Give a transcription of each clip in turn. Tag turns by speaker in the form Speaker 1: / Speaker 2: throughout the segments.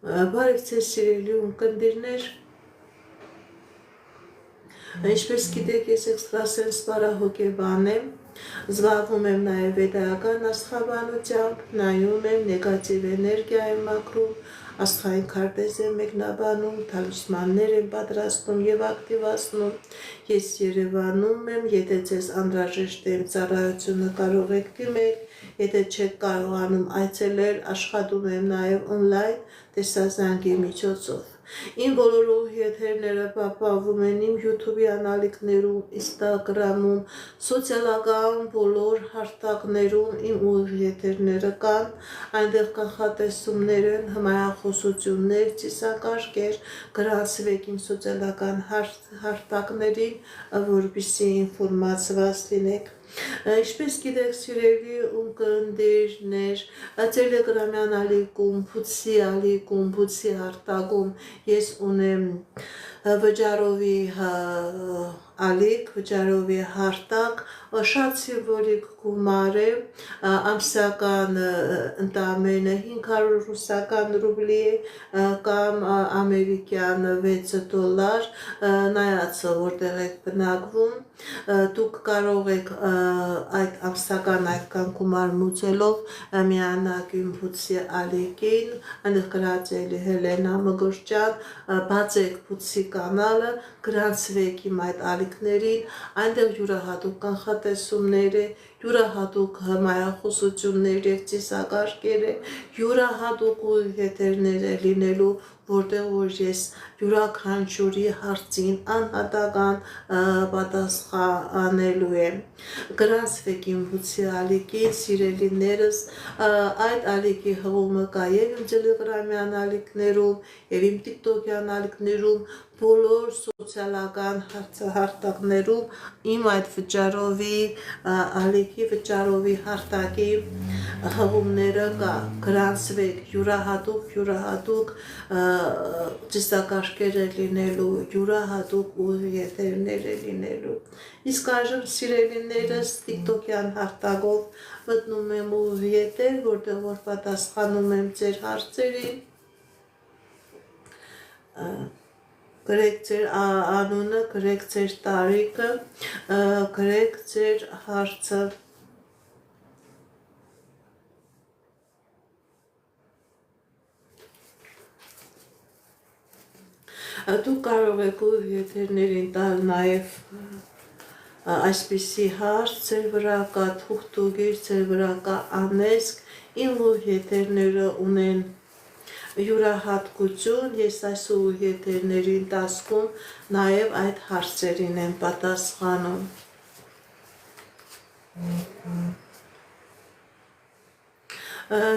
Speaker 1: Բարև ձեզ սիրելի ունկնդիրներ, ինչպես գիտեք, ես էքստրասենս բարահոգեբան եմ, զբաղվում եմ նաև վեդայական աստղաբանությամբ, նայում եմ նեգատիվ էներգիա եմ մաքրում, աստղային քարտեզ եմ մեկնաբանում, թalisմաններ եմ պատրաստում եւ ակտիվացնում, ես Երևանում եմ, եթե ձեզ անհրաժեշտ է ծառայությունը կարող եք դիմել, եթե չեք կարողանում այցելել, աշխատում եմ նաև օնլայն տեսազանգի միջոցով։ Իմ բոլոր եթերները պահպանվում են իմ YouTube-յան ալիքներում, Instagram-ում, սոցիալական բոլոր հարթակներում իմ եթերները կան, այնտեղ կանխատեսումներ են, հմայախոսություններ, ծիսակարգեր, գրանցվեք իմ սոցիալական հարթակներին, որպեսզի ինֆորմացված լինեք։ Ինչպես գիտեք, սիրելի ունկնդիրներ, տելեգրամյան ալիքում, փուցի հարթակում ես ունեմ վճարովի ալիք, վճարովի հարթակ, շատ սիմվոլիկ գումար է, ամսական ընդամենը 500 ռուսական ռուբլի կամ ամերիկյան $6, նայած որտեղ եք բնակվում, դուք կարող եք այդ ամսական այդքան գումար մուծելով միանալ իմ փուցի ալիքին, այնտեղ գրած է Հելենա Մգրճյան, բացեք փուցի կանալը, գրանցվեք իմ այդ ալիքներին, այնտեղ յուրահատուկ կանխատեսումներ է, յուրահատուկ հմայախոսություններ եւ ծիսակարգեր է, յուրահատուկ եթերներ է լինելու, որտեղ որ ես յուրաքանչյուրի հարցին անհատական պատասխանելու եմ։ Գրանցվեք իմ փուցի ալիքին, սիրելիներս, այդ ալիքի հղումը կա եւ իմ տելեգրամյան ալիքներում, եւ իմ տիկտոկյան ալիքներում, բոլոր սոցիալական հարթակներում իմ այդ վճարովի ալիքի, վճարովի հարթակի հղումները կա, գրանցվեք, յուրահատուկ ծիսակարգեր է լինելու, յուրահատուկ եթերներ է լինելու։ Իսկ այժմ սիրելիներս տիկտոկյան հարթակով մտնում եմ եթեր, որտեղ որ պատասխանում եմ ձեր հարցերին, գրեք ձեր անունը, գրեք ձեր տարիքը, գրեք ձեր հարցը։ Դուք կարող եք եթերներին տալ նաև այսպիսի հարց, ձեր վրա կա թուղթուգիր, ձեր վրա կա անեծք, իմ եթերները ունեն յուրահատկություն, ես այս եթերների ընթացքում նաև այդ հարցերին եմ պատասխանում։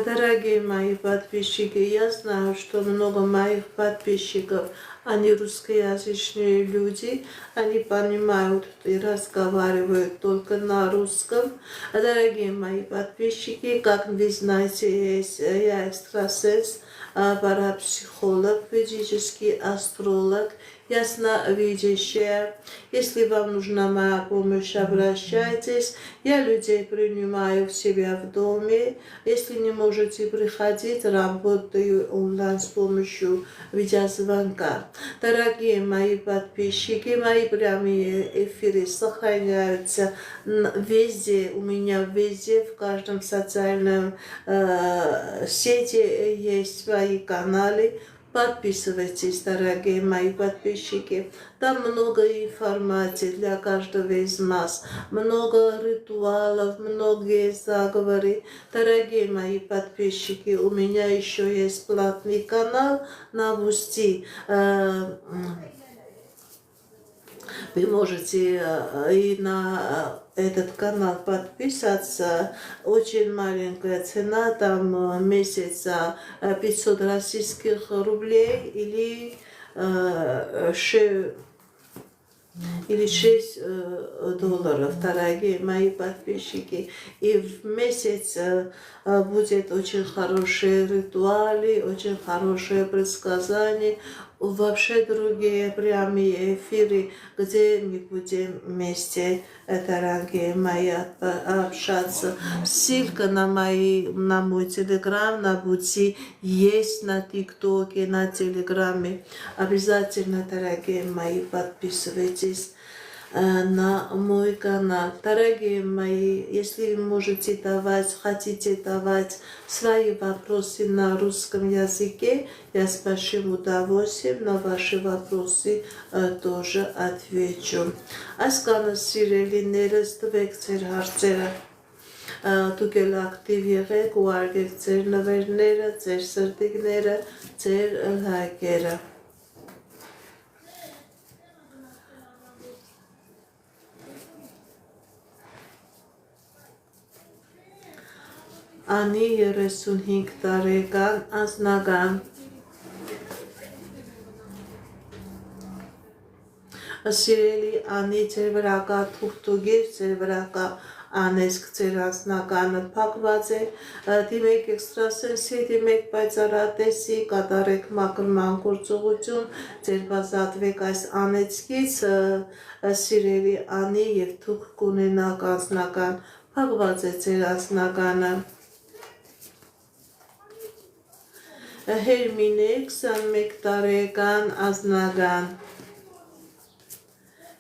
Speaker 1: Дорогие мои подписчики, я знаю, что много моих подписчиков, они русскоязычные люди, они понимают и разговаривают только на русском. Дорогие мои подписчики, как вы знаете, я экстрасенс, парапсихолог, ведический астролог, ясновидящая. Если вам нужна моя помощь, обращайтесь. Я людей принимаю к себе в доме. Если не можете приходить, работаю онлайн с помощью видеозвонка. Дорогие мои подписчики, мои прямые эфиры сохраняются везде, у меня везде, в каждом социальном сети есть свои каналы. Подписывайтесь, дорогие мои подписчики. Там много информации для каждого из нас. Много ритуалов, многие заговоры. Дорогие мои подписчики, у меня еще есть платный канал на Бусти. Вы можете и на этот канал подписаться. Очень маленькая цена, там месяца 500 российских рублей или 6 долларов, дорогие мои подписчики. И в месяц будет очень хорошие ритуалы, очень хорошие предсказания, вообще другие прямые эфиры, где мы будем вместе, дорогие мои, общаться. Ссылка на мой телеграм, на Бути есть на ТикТоке, на Телеграме. Обязательно, дорогие мои, подписывайтесь на мой канал. Дорогие мои, если вы можете хотите давать свои вопросы на русском языке, я с большим удовольствием на ваши вопросы тоже отвечу. Այսքանը սիրելիներս տվեք ձեր հարցերը, դուք էլ ակտիվ եղեք ու արգեք ձեր նվերները, ձեր սրտիկները, ձեր լայքերը։ Անի 35 տարեկան անձնական Սիրելի Անի, ձեր վրա կա թուղթուգիր, ձեր վրա կա անեսք, ձեր անձնականը փակված է, դիմեք էքստրասենսի, դիմեք պայծառատեսի, կատարեք մաքրման գործողություն, ձեր բազատվեք այս անեցքից, սիրելի Անի, եւ թուղթ կունենաք անձնական, փակված է ձեր անձնականը։ Հերմինե 21 տարեկան անձնական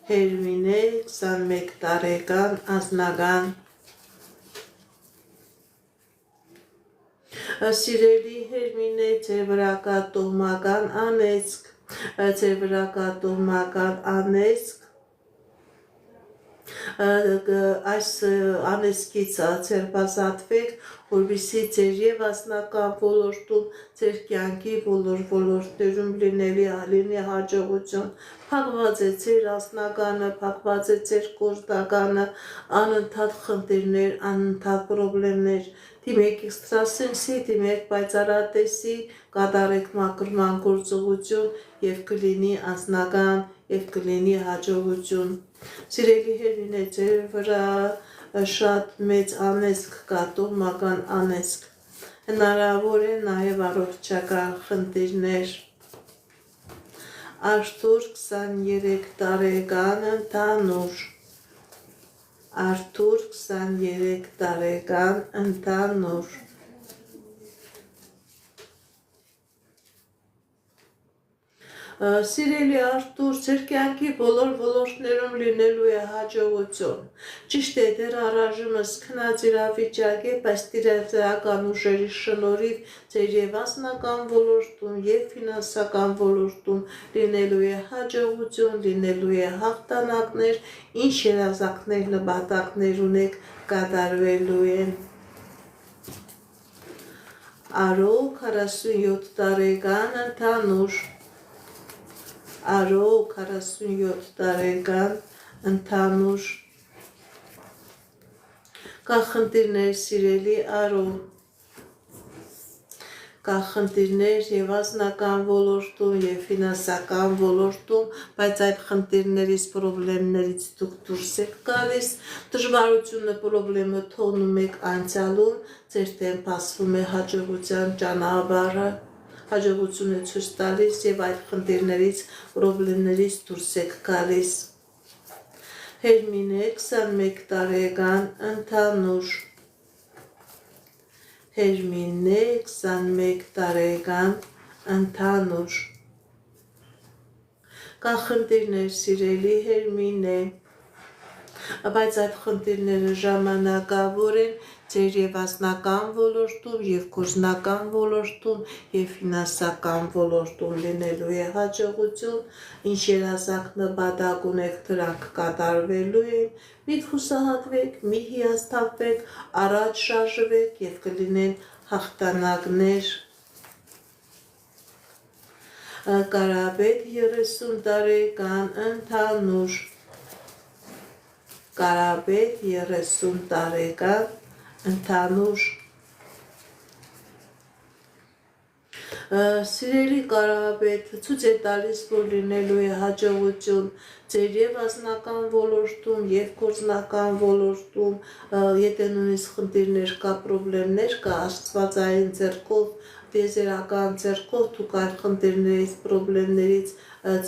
Speaker 1: Հերմինե 21 տարեկան անձնական Սիրելի Հերմինե, ձեր վրա կա տոհմական անեծք, ձեր վրա կա տոհմական անեծք, այս անեծքից ձերբազատվեք, որպեսզի ձեր եւ անձնական ոլորտում, ձեր կյանքի բոլոր ոլորտներում լինի հաջողություն, փակված է ձեր անձնականը, փակված է ձեր գործնականը, անընդհատ խնդիրներ, անընդհատ պրոբլեմներ, դիմեք էքստրասենսի, դիմեք պայծառատեսի, կատարեք մաքրման գործողություն եւ կլինի անձնական եւ կլինի հաջողություն։ Սիրելի Հերմինե, ձեր վրա շատ մեծ անեծք կա, տոհմական անեծք, հնարավոր է նաեւ առողջական խնդիրներ։ Արթուր 23 տարեկան ընդհանուր Արթուր 23 տարեկան ընդհանուր Սիրելի Արթուր, ձեր կյանքի բոլոր ոլորտներում լինելու է հաջողություն։ Ճիշտ է, դեռ առայժմս քնած իրավիճակ է, բայց տիրացիական ուժերի շնորհիվ ձեր եւ անձնական ոլորտում եւ ֆինանսական ոլորտում լինելու է հաջողություն, լինելու է հաղթանակներ, ինչ երազանքներ, նպատակներ ունեք, կատարվելու են։ Արո 47 տարեկան ընդհանուր Արո 47 տարեկան ընդհանուր Կա խնդիրներ, սիրելի Արո, կա խնդիրներ եւ անձնական ոլորտում եւ ֆինանսական ոլորտում, բայց այդ խնդիրներից, պրոբլեմներից դուք դուրս եք գալիս, դժվարությունը, պրոբլեմը թողնում եք անցյալում, ձեր դեմ բացվում է հաջողության ճանապարհը, հաջողությունը ցույց տալիս եւ այդ խնդիրներից, պրոբլեմներից դուրս եք գալիս։ Հերմինե 21 տարեկան ընդհանուր Հերմինե 21 տարեկան ընդհանուր Կա խնդիրներ, սիրելի Հերմինե, բայց այդ խնդիրները ժամանակավոր են ձեր եւ անձնական ոլորտում եւ գործնական ոլորտում եւ ֆինանսական ոլորտում լինելու է հաջողություն, ինչ երազանք նպատակ ունեք, դրանք կատարվելու են, մի հուսահատվեք, մի հիասթափվեք, առաջ շարժվեք եւ կլինեն հաղթանակներ։ Կարապետ 30 տարեկան ընդհանուր Կարապետ 30 տարեկան ընդհանուր Սիրելի կարապետ, ցույց է տալիս, որ լինելու է հաջողություն ձեր եւ անձնական ոլորտում եւ գործնական ոլորտում, եթե նույնիսկ խնդիրներ կա, պրոբլեմներ կա, աստվածային ձեռքով, տիեզերական ձեռքով դուք այդ խնդիրներից, պրոբլեմներից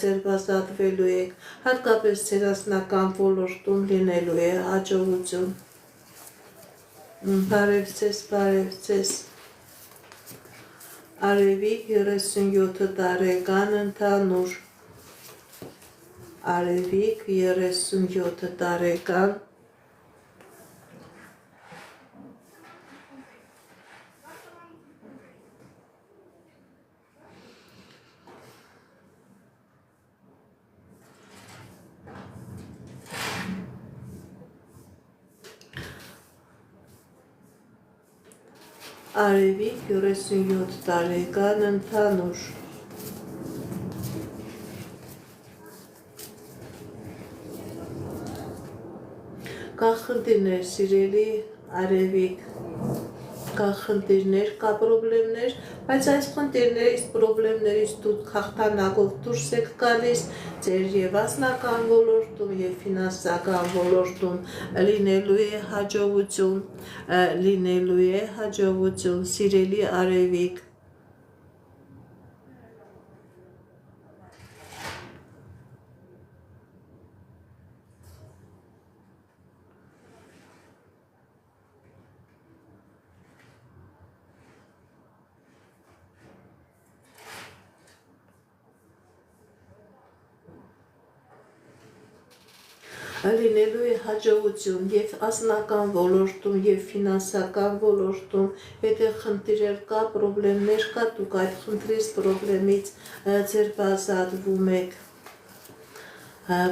Speaker 1: ձերբազատվելու եք, հատկապես ձեր անձնական ոլորտում լինելու է հաջողություն։ Բարև ձեզ, Արևիկ 37 տարեկան ընդհանուր, Արևիկ 37 տարեկան, Արևիկ 37 տարեկան ընդհանուր, կա խնդիրներ սիրելի Արևիկ, կա խնդիրներ, կա պրոբլեմներ, բայց այս խնդիրներից, պրոբլեմներից դուք հաղթանակով դուրս եք գալիս ձեր եւ անձնական ոլորտում եւ ֆինանսական ոլորտում լինելու է հաջողություն, սիրելի Արևիկ։ Լինելու է հաջողություն եւ անձնական ոլորտում եւ ֆինանսական ոլորտում, եթե խնդիրներ կա, պրոբլեմներ կա, դուք այդ խնդրից, պրոբլեմից ձերբազատվում եք։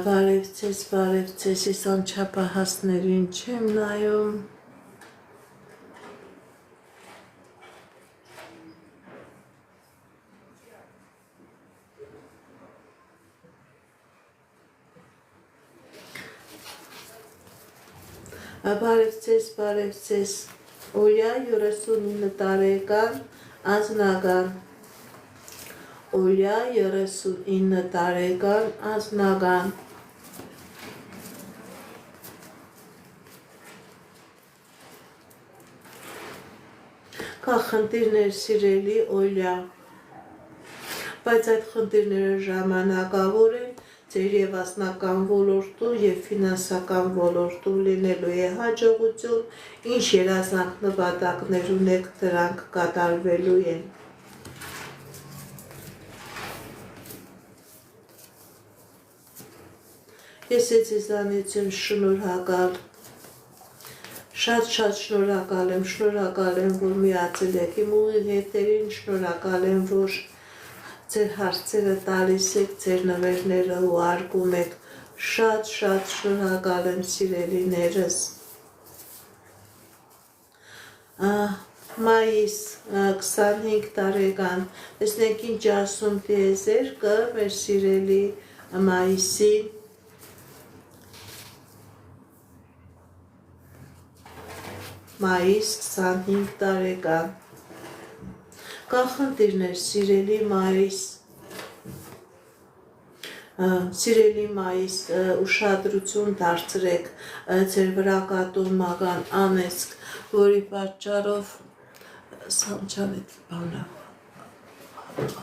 Speaker 1: Բարև ձեզ, ես անչափահասներին չեմ նայում։ Բարև ձեզ, Օրյա 39 տարեկան, անձնական, Օրյա 39 տարեկան, անձնական, կա խնդիրներ սիրելի Օրյա, բայց այդ խնդիրները ժամանակավոր են, ձեր եւ անձնական ոլորտում եւ ֆինանսական ոլորտում լինելու է հաջողություն, ինչ երազանք նպատակներ ունեք, դրանք կատարվելու են։ Ես ձեզանից եմ շնորհակալ, շատ շնորհակալ եմ, որ միացել եք իմ ուղիղ եթերին, շնորհակալ եմ, որ ձեր հարցերը տալիս եք, ձեր նվերները ուղարկում եք, շատ շնորհակալ եմ սիրելիներս։ Մայիս 25 տարեկան, տեսնենք ինչ ասում տիեզերքը մեր սիրելի Մայիսին, Մայիս 25 տարեկան, կա խնդիրներ սիրելի Մայիս, ուշադրություն դարձրեք ձեր վրա կատարողական անեծք, որի պատճառով Սամչան այդ բանը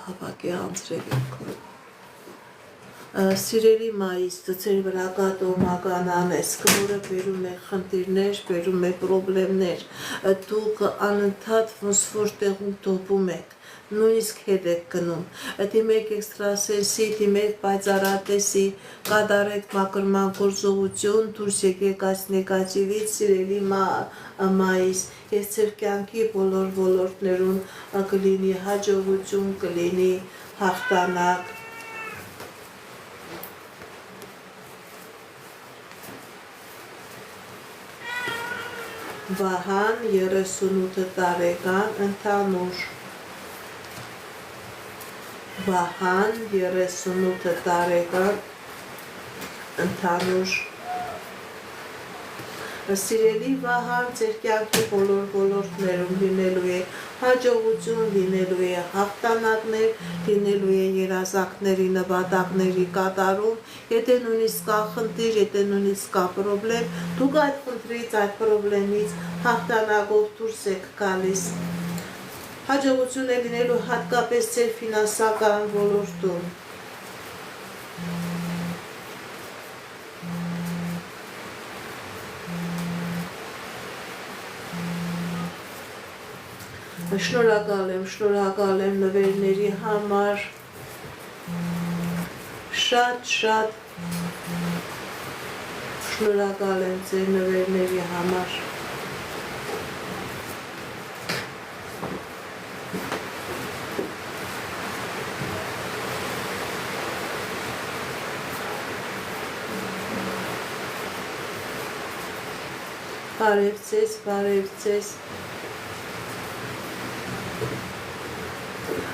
Speaker 1: հավաքի անձրև եք։ Սիրելի Մայիս, ձեր վրա կատարողական անեծք, որը բերում է խնդիրներ, բերում է պրոբլեմներ, դուք անընդհատ ոնց որ տեղում տոպում եք, նույնիսկ հետ եք գնում, դիմեք էքստրասենսի, դիմեք պայծառատեսի, կատարեք մաքրման գործողություն, դուրս եկեք այս նեգատիվից, սիրելի Մայիս, եւ ձեր կյանքի բոլոր ոլորտներում կլինի հաջողություն, կլինի հաղթանակ։ Վահան 38 տարեկան, ընդհանուր, Վահան 38 տարեկան, ընդհանուր, Սիրելի Վահան, ձեր կյանքի բոլոր ոլորտներում լինելու է հաջողություն, լինելու է հաղթանակներ, լինելու է երազանքների նպատակների կատարում, եթե նույնիսկ կա խնդիր, եթե նույնիսկ կա պրոբլեմ, դուք այդ խնդրից, այդ պրոբլեմից հաղթանակով դուրս եք գալիս։ Հաջողություն է լինելու հատկապես ձեր ֆինանսական ոլորտում։ Շնորհակալ եմ նվերների համար, շատ շնորհակալ եմ ձեր նվերների համար։ Բարև ձեզ,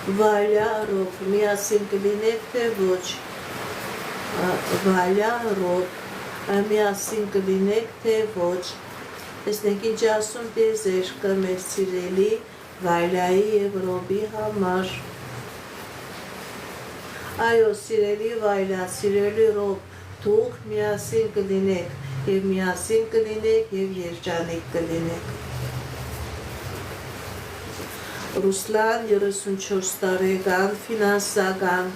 Speaker 1: Վալյա Ռոբ, միասին կլինեք, թե ոչ, Վալյա Ռոբ, միասին կլինեք, թե ոչ, տեսնենք ինչ ասում տիեզերքը մեր սիրելի Վալյայի և Ռոբի համար, այո, սիրելի Վալյա, սիրելի Ռոբ, դուք միասին կլինեք, և միասին կլինեք, և երջանիկ կլինեք, Ռուսլան 34 տարեկան ֆինանսական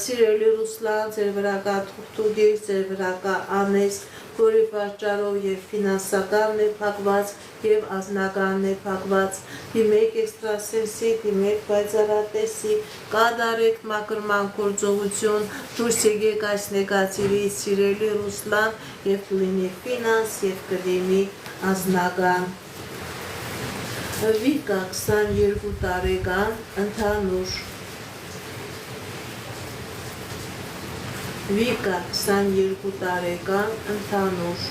Speaker 1: Սիրելի Ռուսլան, ձեր վրա կա թուղթուգիր, ձեր վրա կա անես, որի պատճառով և ֆինանսականն է փակված, և անձնականն է փակված, դիմեք էքստրասենսի, դիմեք պայծառատեսի, կատարեք մաքրման գործողություն, դուրս եկեք այս նեգատիվից, սիրելի Ռուսլան, և կլինի ֆինանս, և կլինի անձնական Վիկա 22 տարեկան ընդհանուր Վիկա 22 տարեկան ընդհանուր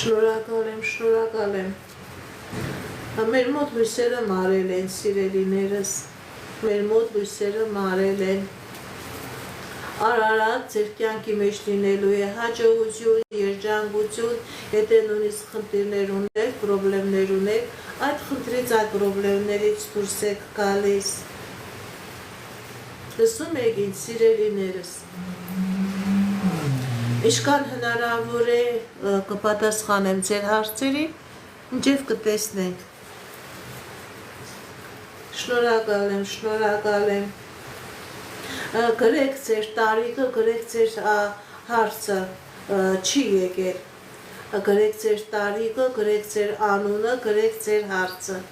Speaker 1: Շնորհակալ եմ Մեր մոտ լույսերը մարել են, սիրելիներս, մեր մոտ լույսերը մարել են, Արարատ ձեր կյանքի մեջ լինելու է հաջողություն, երջանկություն, եթե նույնիսկ խնդիրներ ունեք, պրոբլեմներ ունեք, այդ խնդրից, այդ պրոբլեմներից դուրս եք գալիս, լսում եք ինձ, սիրելիներս, ինչքան հնարավոր է կպատասխանեմ ձեր հարցերին, մինչև կտեսնենք, շնորհակալ եմ, գրեք ձեր տարիքը, գրեք ձեր հարցը, չի եկել, գրեք ձեր տարիքը, գրեք ձեր անունը, գրեք ձեր հարցը,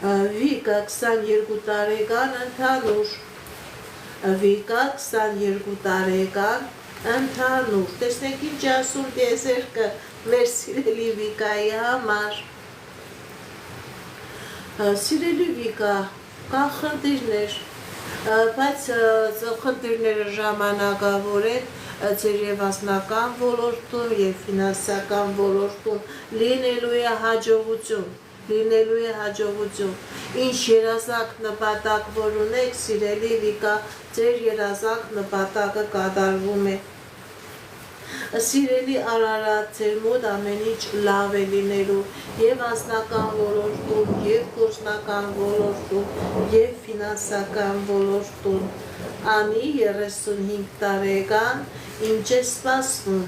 Speaker 1: Վիկա 22 տարեկան ընդհանուր Վիկա 22 տարեկան ընդհանուր տեսնեք ինչ ասում տիեզերքը մեր սիրելի Վիկայի համար Սիրելի Վիկա կա խնդիրներ բայց խնդիրները ժամանակավոր են ձեր և անձնական ոլորտում և ֆինանսական ոլորտում լինելու է հաջողություն լինելու է հաջողություն, ինչ երազանք նպատակ որ ունեք, սիրելի Վիկա, ձեր երազանք նպատակը կատարվում է, սիրելի Արարատ, ձեր մոտ ամեն ինչ լավ է լինելու, և անձնական ոլորտում, և գործնական ոլորտում, և ֆինանսական ոլորտում, Անի 35 տարեկան, ինչ է սպասվում,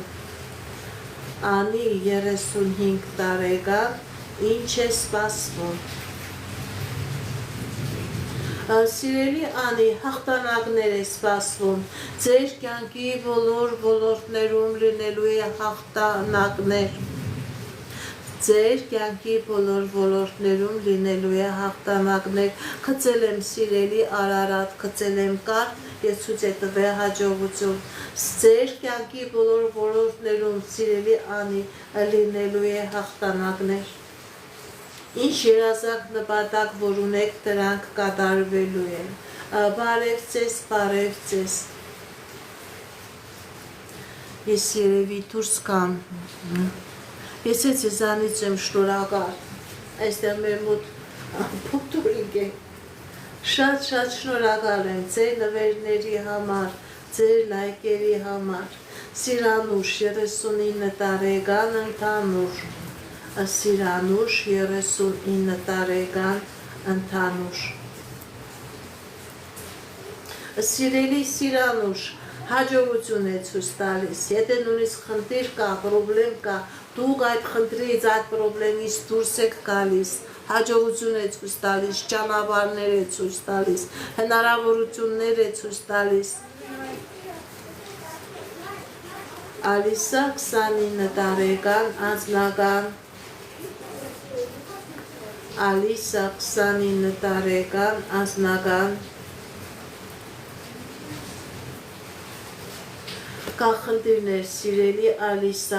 Speaker 1: Անի 35 տարեկան, Ինչ է սպասվում Սիրելի Անի, հաղթանակներ է սպասվում Ձեր կյանքի բոլոր ոլորտներում լինելու է հաղթանակներ Ձեր կյանքի բոլոր ոլորտներում լինելու է հաղթանակներ Խցել եմ սիրելի Արարատ, խցել եմ կարդ և ցույց է տվել հաջողություն Ձեր կյանքի բոլոր ոլորտներում սիրելի Անի լինելու է հաղթանակներ Ինչ երազանք նպատակ, որ ունեք, դրանք կատարվելու են։ Բարև ձեզ։ Ես երևի դուրս կամ։ Ես ձեզանից եմ շնորհակալ։ Այստեղ մեր մոտ փոքրիկ է։ Շատ շնորհակալ եմ ձեր նվերների համար, ձեր լայքերի համար։ Սիրանուշ 39 տարեկան ընդհանուր։ Սիրանուշ 39 տարեկան ընդհանուր։ Սիրելի Սիրանուշ, հաջողություն է ցույց տալիս։ Եթե նույնիսկ խնդիր կա, պրոբլեմ կա, դուք այդ խնդրից, այդ պրոբլեմից դուրս եք գալիս, հաջողություն է ցույց տալիս, ճանապարհներ է ցույց տալիս, հնարավորություններ է ցույց տալիս։ Ալիսա 29 տարեկան անձնական Ալիսա 29 տարեկան անձնական Կա խնդիրներ, սիրելի Ալիսա,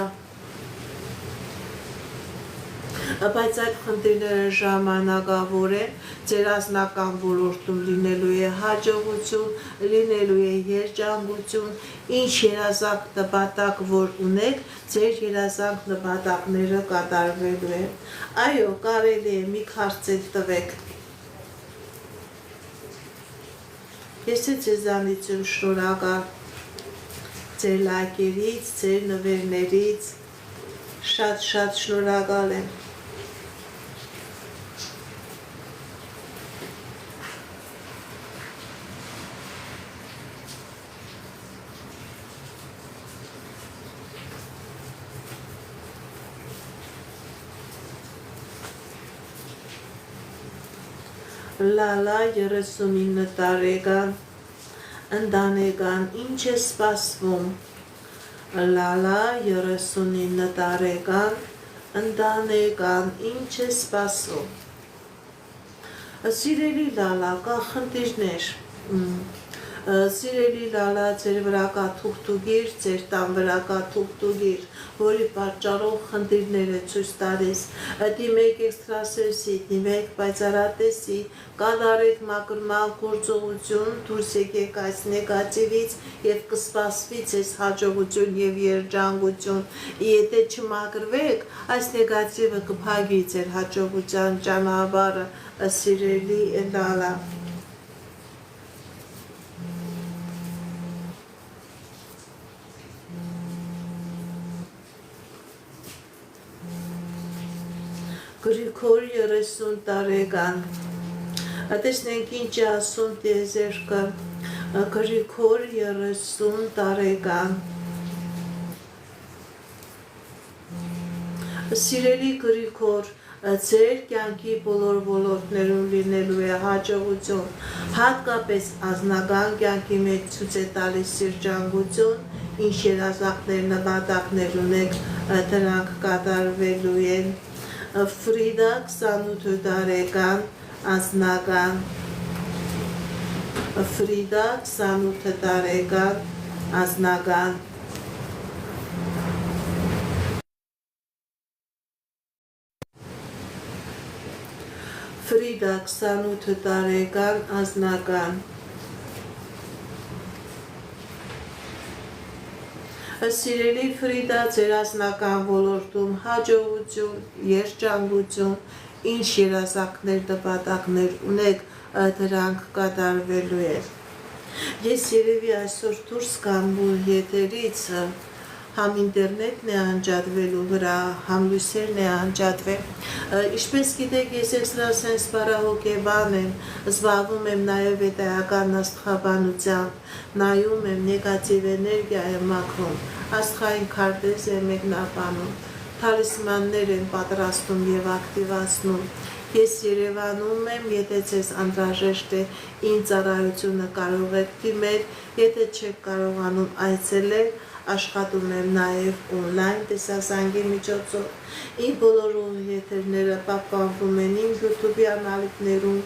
Speaker 1: բայց այդ խնդիրները ժամանակավոր են, ձեր անձնական ոլորտում լինելու է հաջողություն, լինելու է երջանկություն, ինչ երազանք նպատակ որ ունեք, ձեր երազանք նպատակները կատարվելու են։ Այո, կարելի է մի քարտեզ տվեք։ Ես ձեզանից եմ շնորհակալ ձեր լայքերից, ձեր նվերներից, շատ շնորհակալ եմ։ Լալա 39 տարեկան ընտանեկան ինչ է սպասվում։ Լալա 39 տարեկան ընտանեկան ինչ է սպասվում։ Սիրելի Լալա, կա խնդիրներ։ Սիրելի Լալա, ձեր վրա կա թուղթուգիր, ձեր տան վրա կա թուղթուգիր, որի պատճառով խնդիրներ է ցույց տալիս։ Դիմեք էքստրասենսի, դիմեք պայծառատեսի, կատարեք մաքրման գործողություն, դուրս եկեք այս նեգատիվից եւ կսպասվի ձեզ հաջողություն եւ երջանկություն։ Եթե չմաքրվեք, այս նեգատիվը կփակի ձեր հաջողության ճանապարհը, սիրելի Լալա։ Գրիգոր 30 տարեկան։ Տեսնենք ինչ է ասում տիեզերքը։ Գրիգոր 30 տարեկան։ Սիրելի Գրիգոր, ձեր կյանքի բոլոր ոլորտներում լինելու է հաջողություն, հատկապես անձնական կյանքի մեջ ցույց է տալիս երջանկություն, ինչ երազանքներ, նպատակներ ունեք, դրանք կատարվելու են։ Ֆրիդա 28 տարեկան անձնական Ֆրիդա 28 տարեկան անձնական Ֆրիդա 28 տարեկան անձնական Սիրելի Ֆրիդա, ձեր անձնական ոլորտում հաջողություն, երջանկություն, ինչ երազանքներ, նպատակներ ունեք, դրանք կատարվելու են։ Ես երևի այսօր դուրս կամ եթերից համ ինտերնետն է անջատվելու վրա, համ լույսերն է անջատվել։ Ինչպես գիտեք, ես էքստրասենս բարահոգեբան եմ, զբաղվում եմ նաև վետայական աստղաբանությամբ, նայում եմ նեգատիվ էներգիա եմ մաքրում, աստղային քարտեզ եմ մեկնաբանում, թալիսմաններ եմ պատրաստում եւ ակտիվացնում։ Ես Երևանում եմ, եթե ձեզ անհրաժեշտ է իմ ծառայությունը կարող եք դիմել, եթե չեք կարողանում այցելել, աշխատում եմ նաև օնլայն տեսասանգի միջոցով։ Իմ բոլոր եթերները պահպանվում են իմ YouTube-յան ալիքներում,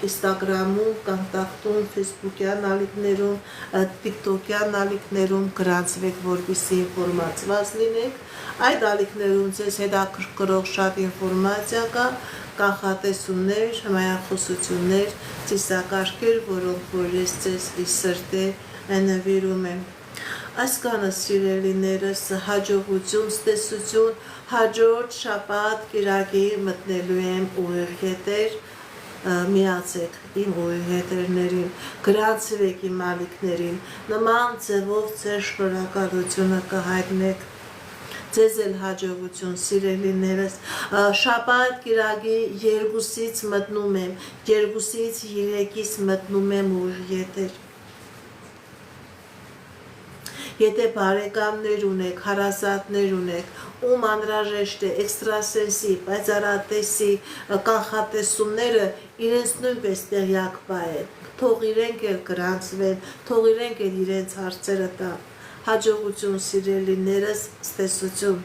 Speaker 1: Instagram-ում, Կոնտակտում, Facebook-յան ալիքներում, TikTok-յան ալիքներում գրանցվեք, որպեսզի ինֆորմացված լինեք։ Այդ ալիքներում ձեզ հետաքրքրող շատ ինֆորմացիա կա, կանխատեսումներ, հմայախոսություններ, ծիսակարգեր, որոնք որ ես ձեզ սրտե նվիրում եմ։ Այսքանը սիրելիներս հաջողություն, ստեսություն, հաջորդ շաբաթ կիրակի մտնելու եմ ուղիղ հետեր, միացեք իմ ուղիղ հետերներին, գրանցվեք իմ ալիքներին, նման ձևով ձեր շնորհակալությունը կհայտնեք, ձեզ էլ հաջողություն սիրելիներս, շաբաթ կիրակի 2-ից մտնում եմ, 2-ից 3-ից մտնում եմ ուղիղ հետեր։ Եթե բարեկամներ ունեք, հարազատներ ունեք, ում անհրաժեշտ է էքստրասենսի, պայծառատեսի կանխատեսումները իրենց նույնպես տեղյակ պահեն, թող իրենք էլ գրանցվեն, թող իրենք էլ իրենց հարցերը տան։ Հաջողություն սիրելիներս, ստեսություն։